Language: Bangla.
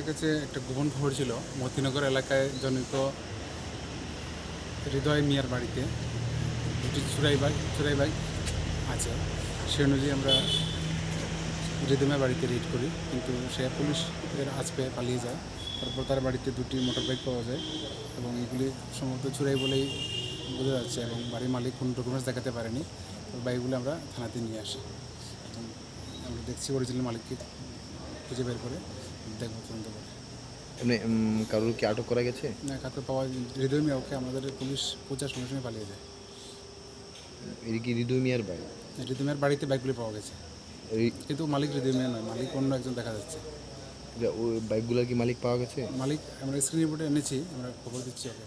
কাছে একটা গোপন খবর ছিল মতিনগর এলাকায় জনিত হৃদয় মিয়ার বাড়িতে দুটি চুরাই বাইক আছে। সে অনুযায়ী আমরা হৃদয় মিয়ার বাড়িতে রেড করি, কিন্তু সে পুলিশের আঁচ পেয়ে পালিয়ে যায়। তারপর তার বাড়িতে দুটি মোটর বাইক পাওয়া যায় এবং এগুলি সম্ভবত চুরাই বলেই বোঝা যাচ্ছে, এবং বাড়ির মালিক কোনো ডকুমেন্টস দেখাতে পারেনি। তো বাইকগুলো আমরা থানাতে নিয়ে আসি এবং আমরা দেখছি অরিজিনাল মালিককে খুঁজে বের করে দেখবো, তদন্ত করে। এমনি কারোর কি আটক করা গেছে? না, কাউকে পাওয়া হৃদয় মিয়া, ওকে আমাদের পুলিশ খোঁজার সঙ্গে সঙ্গে পালিয়ে যায়। এটা কি হৃদয় মিয়ার বাড়ি? হৃদয় মিয়ার বাড়িতে বাইকগুলি পাওয়া গেছে, কিন্তু মালিক হৃদয় মিয়া নয়, মালিক অন্য একজন দেখা যাচ্ছে। ওই বাইকগুলোর কি মালিক পাওয়া গেছে? মালিক আমরা স্ক্রিন রিপোর্টে এনেছি, আমরা খবর দিচ্ছি ওকে।